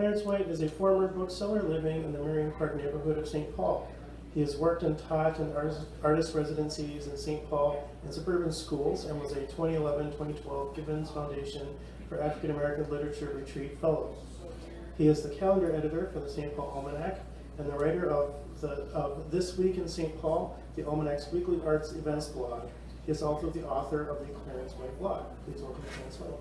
Clarence White is a former bookseller living in the Marion Park neighborhood of St. Paul. He has worked and taught in artist residencies in St. Paul and suburban schools and was a 2011-2012 Gibbons Foundation for African American Literature Retreat Fellow. He is the calendar editor for the St. Paul Almanac and the writer of This Week in St. Paul, the Almanac's weekly arts events blog. He is also the author of the Clarence White blog. Please welcome Clarence White.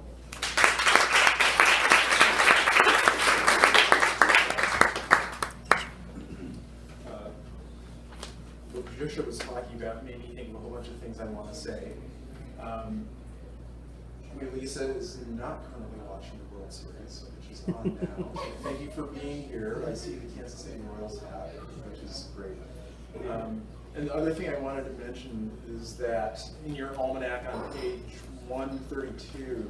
What Patricia was talking about made me think of a whole bunch of things I want to say. Lisa is not currently watching the World Series, which is on now. So thank you for being here. I see the Kansas City Royals hat, which is great. And the other thing I wanted to mention is that in your almanac on page 132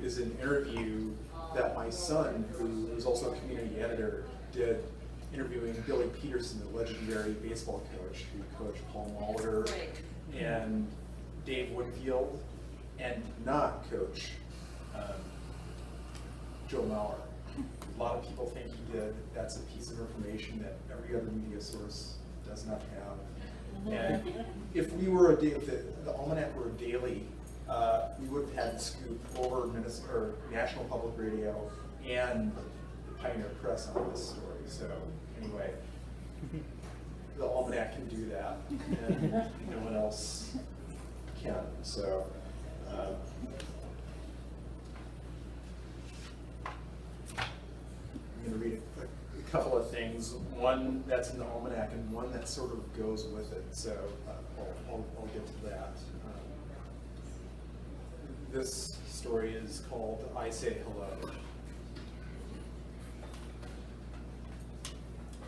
is an interview that my son, who is also a community editor, did, interviewing Billy Peterson, the legendary baseball coach who coached Paul Molitor and Dave Woodfield, and did not coach Joe Mauer. A lot of people think he did. That's a piece of information that every other media source does not have. And if we were if the Almanac were a daily, we would have had the scoop over National Public Radio and the Pioneer Press on this story. So anyway, the Almanac can do that, and no one else can. So. I'm going to read a couple of things, one that's in the Almanac and one that sort of goes with it, so I'll get to that. This story is called I Say Hello.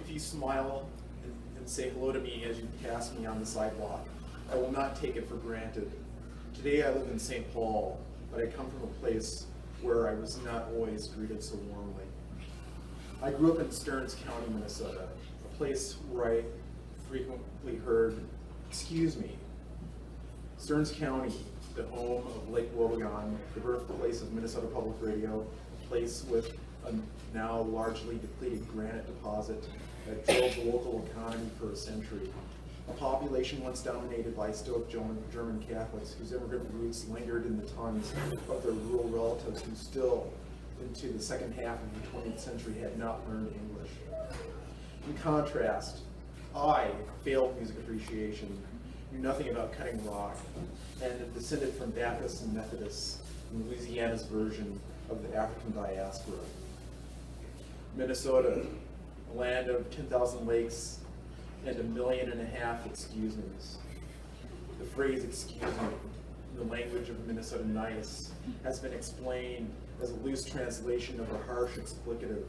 If you smile and say hello to me as you pass me on the sidewalk, I will not take it for granted. Today I live in St. Paul, but I come from a place where I was not always greeted so warmly. I grew up in Stearns County, Minnesota, a place where I frequently heard, "Excuse me." Stearns County, the home of Lake Wobegon, the birthplace of Minnesota Public Radio, a place with a now largely depleted granite deposit that drove the local economy for a century. A population once dominated by stoic German Catholics whose immigrant roots lingered in the tongues of their rural relatives who still, into the second half of the 20th century, had not learned English. In contrast, I failed music appreciation, knew nothing about cutting rock, and descended from Baptists and Methodists in Louisiana's version of the African diaspora. Minnesota, a land of 10,000 lakes, and 1.5 million excuse me's. The phrase "excuse me" in the language of Minnesota Nice has been explained as a loose translation of a harsh explicative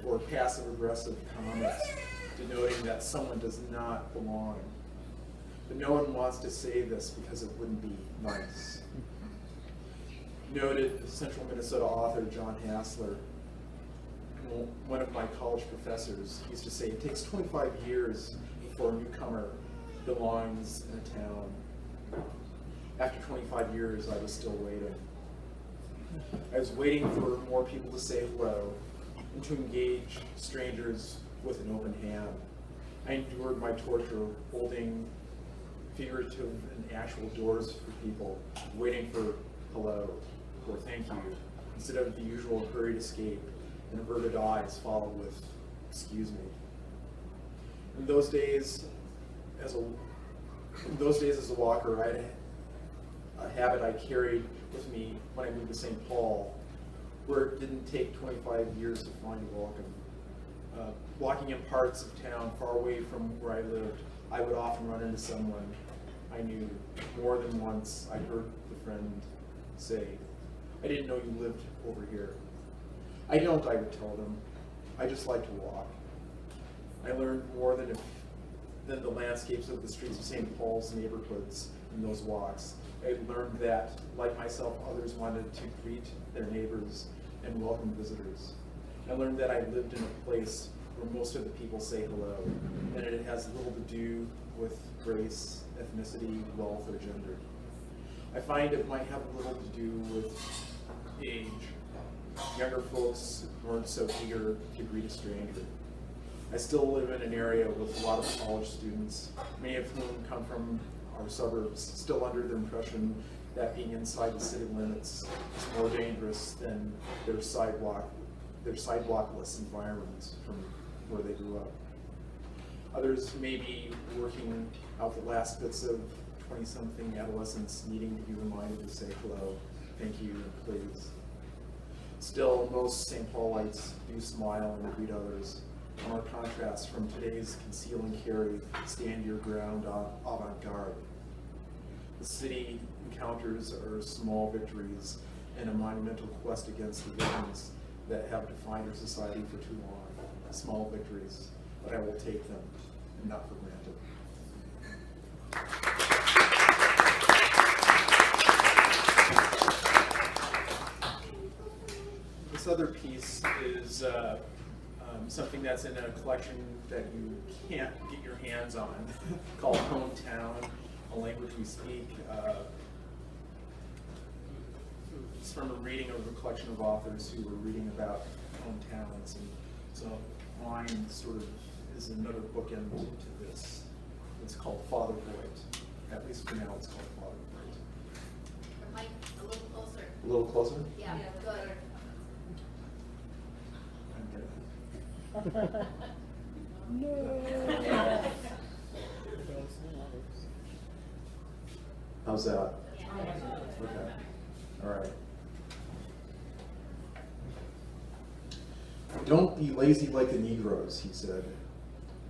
or passive-aggressive comment denoting that someone does not belong. But no one wants to say this because it wouldn't be nice. Noted Central Minnesota author John Hassler, one of my college professors, used to say it takes 25 years before a newcomer belongs in a town. After 25 years, I was still waiting. I was waiting for more people to say hello and to engage strangers with an open hand. I endured my torture holding figurative and actual doors for people, waiting for hello or thank you, instead of the usual hurried escape and averted eyes followed with "excuse me." In those days, as a walker, I had a habit I carried with me when I moved to St. Paul, where it didn't take 25 years to find a welcome. Walking in parts of town far away from where I lived, I would often run into someone I knew. More than once, I heard the friend say, "I didn't know you lived over here." "I don't," I would tell them. "I just like to walk." I learned more than the landscapes of the streets of St. Paul's neighborhoods in those walks. I learned that, like myself, others wanted to greet their neighbors and welcome visitors. I learned that I lived in a place where most of the people say hello, and it has little to do with race, ethnicity, wealth, or gender. I find it might have little to do with age. younger folks weren't so eager to greet a stranger. I still live in an area with a lot of college students, many of whom come from our suburbs, still under the impression that being inside the city limits is more dangerous than their sidewalkless environment from where they grew up. Others may be working out the last bits of 20-something adolescents needing to be reminded to say hello, thank you, and please. Still, most St. Paulites do smile and greet others. A marked contrast from today's conceal and carry, stand your ground avant-garde. The city encounters are small victories in a monumental quest against the visions that have defined our society for too long. Small victories, but I will take them, and not for granted. This other piece is something that's in a collection that you can't get your hands on called Hometown, a language we speak. It's from a reading of a collection of authors who were reading about hometowns, and so mine sort of is another bookend to this. It's called Father White. At least for now, it's called Father White. Mike, a little closer. A little closer? Yeah, good. How's that? Okay. All right. Don't be lazy like the Negroes, he said.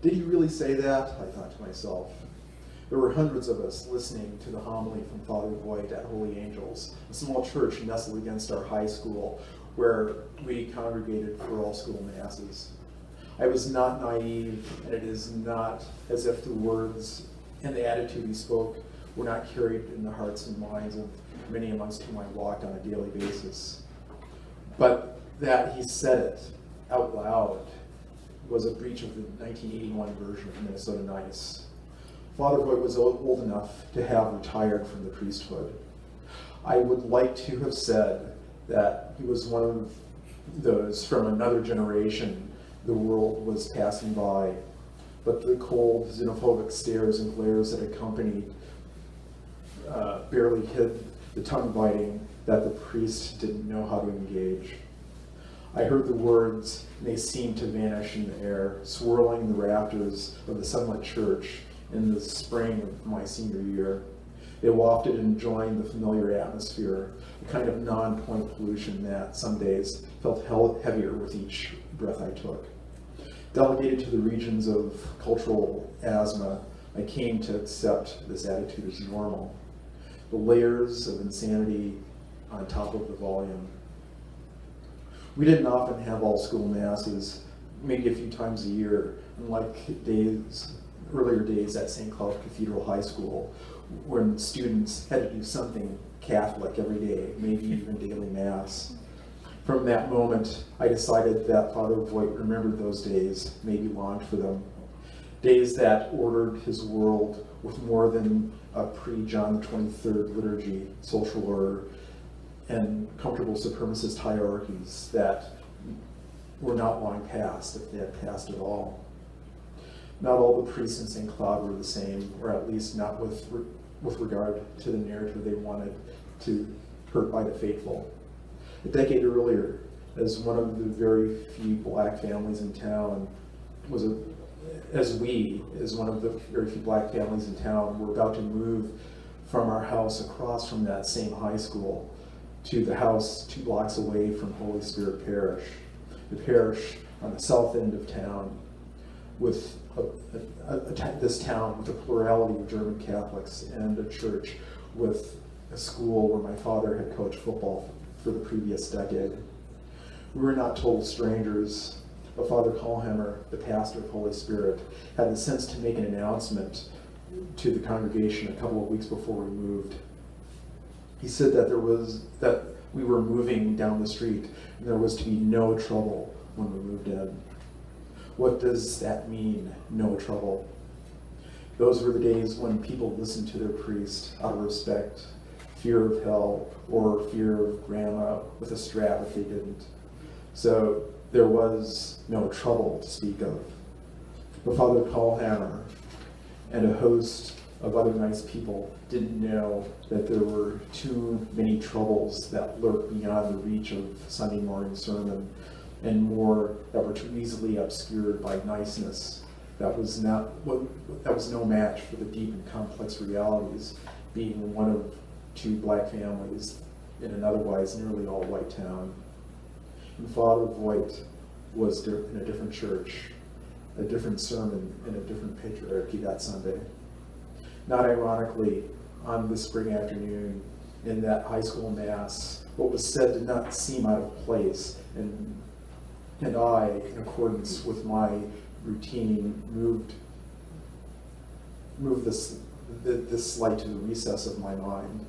Did he really say that? I thought to myself. There were hundreds of us listening to the homily from Father White at Holy Angels, a small church nestled against our high school where we congregated for all school masses. I was not naive, and it is not as if the words and the attitude he spoke were not carried in the hearts and minds of many amongst whom I walked on a daily basis. But that he said it out loud was a breach of the 1981 version of Minnesota Nice. Father White was old enough to have retired from the priesthood. I would like to have said that he was one of those from another generation the world was passing by, but the cold, xenophobic stares and glares that accompanied barely hid the tongue biting that the priest didn't know how to engage. I heard the words, and they seemed to vanish in the air, swirling the rafters of the sunlit church in the spring of my senior year. They wafted and joined the familiar atmosphere, a kind of non-point pollution that some days felt heavier with each breath I took. Delegated to the regions of cultural asthma, I came to accept this attitude as normal. The layers of insanity on top of the volume. We didn't often have all school masses, maybe a few times a year, unlike earlier days at St. Cloud Cathedral High School, when students had to do something Catholic every day, maybe even daily mass. From that moment, I decided that Father Voigt remembered those days, maybe longed for them. Days that ordered his world with more than a pre-John XXIII liturgy, social order, and comfortable supremacist hierarchies that were not long past, if they had passed at all. Not all the priests in St. Cloud were the same, or at least not with regard to the narrative they wanted to hurt by the faithful. A decade earlier, as one of the very few black families in town, were about to move from our house across from that same high school to the house 2 blocks away from Holy Spirit Parish, the parish on the south end of town, with this town with a plurality of German Catholics and a church with a school where my father had coached football for the previous decade. We were not total strangers, but Father Kohlhammer, the pastor of Holy Spirit, had the sense to make an announcement to the congregation a couple of weeks before we moved. He said that we were moving down the street and there was to be no trouble when we moved in. What does that mean, no trouble? Those were the days when people listened to their priest out of respect fear of hell or fear of grandma with a strap if they didn't. So there was no trouble to speak of. But Father Callhammer and a host of other nice people didn't know that there were too many troubles that lurked beyond the reach of Sunday morning sermon, and more that were too easily obscured by niceness. That was no match for the deep and complex realities, being one of two black families in an otherwise nearly all-white town. And Father Voigt was in a different church, a different sermon, and a different patriarchy that Sunday. Not ironically, on this spring afternoon, in that high school mass, what was said did not seem out of place, and I, in accordance with my routine, moved this slight to the recess of my mind.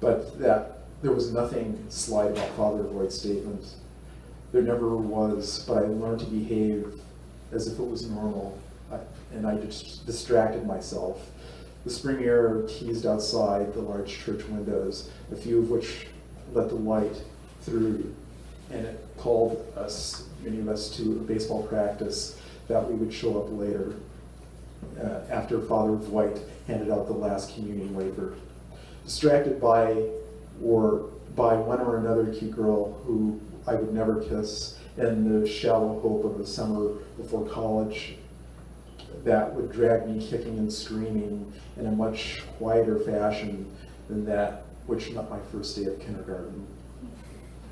But that there was nothing slight about Father Voigt's statement. There never was, but I learned to behave as if it was normal, and I just distracted myself. The spring air teased outside the large church windows, a few of which let the light through, and it called us, many of us, to a baseball practice that we would show up later after Father White handed out the last communion wafer. Distracted by one or another cute girl who I would never kiss, and the shallow hope of a summer before college that would drag me kicking and screaming in a much quieter fashion than that which met my first day of kindergarten.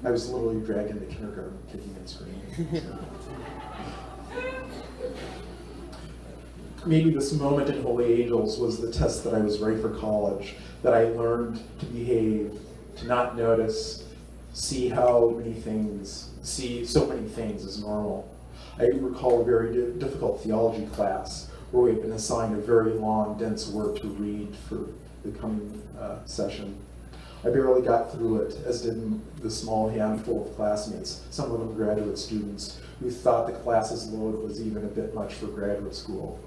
I was literally dragged into kindergarten kicking and screaming. Maybe this moment in Holy Angels was the test that I was ready for college, that I learned to behave, to not notice, see so many things as normal. I recall a very difficult theology class where we had been assigned a very long, dense work to read for the coming session. I barely got through it, as did the small handful of classmates, some of them graduate students, who thought the class's load was even a bit much for graduate school.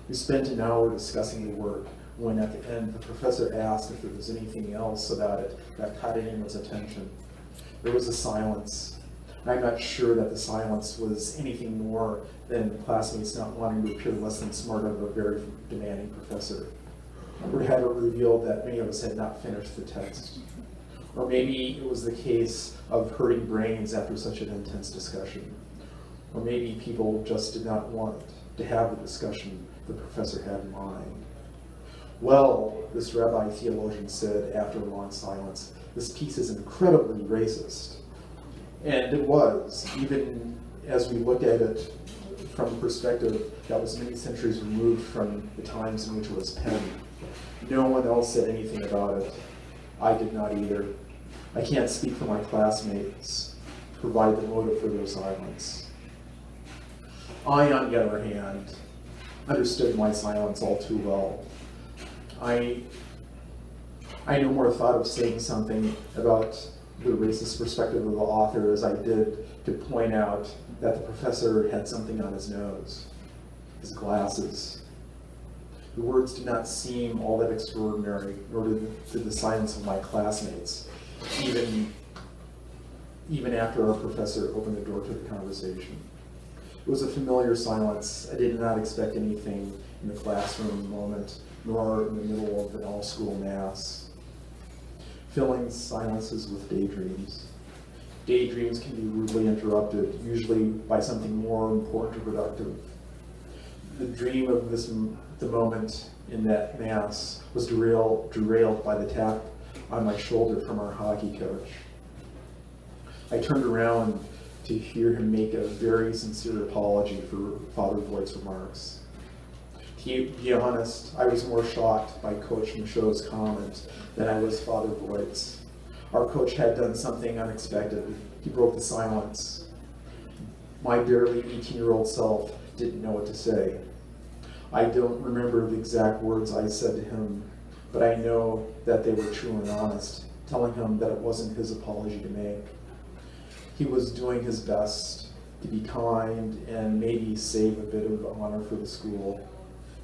We spent an hour discussing the work, when at the end the professor asked if there was anything else about it that caught anyone's attention. There was a silence. I'm not sure that the silence was anything more than classmates not wanting to appear less than smart of a very demanding professor. Or had it revealed that many of us had not finished the text. Or maybe it was the case of hurting brains after such an intense discussion. Or maybe people just did not want to have the discussion the professor had in mind. Well, this rabbi theologian said after a long silence, this piece is incredibly racist. And it was, even as we looked at it from a perspective that was many centuries removed from the times in which it was penned. No one else said anything about it. I did not either. I can't speak for my classmates, provide the motive for their silence. I, on the other hand, understood my silence all too well. I no more thought of saying something about the racist perspective of the author as I did to point out that the professor had something on his nose, his glasses. The words did not seem all that extraordinary, nor did the silence of my classmates, even after our professor opened the door to the conversation. It was a familiar silence. I did not expect anything in the classroom moment, nor in the middle of an all-school mass. Filling silences with daydreams. Daydreams can be rudely interrupted, usually by something more important or productive. The dream of the moment in that mass was derailed by the tap on my shoulder from our hockey coach. I turned around to hear him make a very sincere apology for Father Voigt's remarks. To be honest, I was more shocked by Coach Michaud's comment than I was Father Voigt's. Our coach had done something unexpected. He broke the silence. My barely 18-year-old self didn't know what to say. I don't remember the exact words I said to him, but I know that they were true and honest, telling him that it wasn't his apology to make. He was doing his best to be kind and maybe save a bit of honor for the school.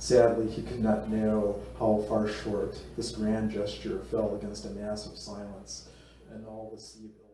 Sadly, he could not know how far short this grand gesture fell against a massive silence and all the sea of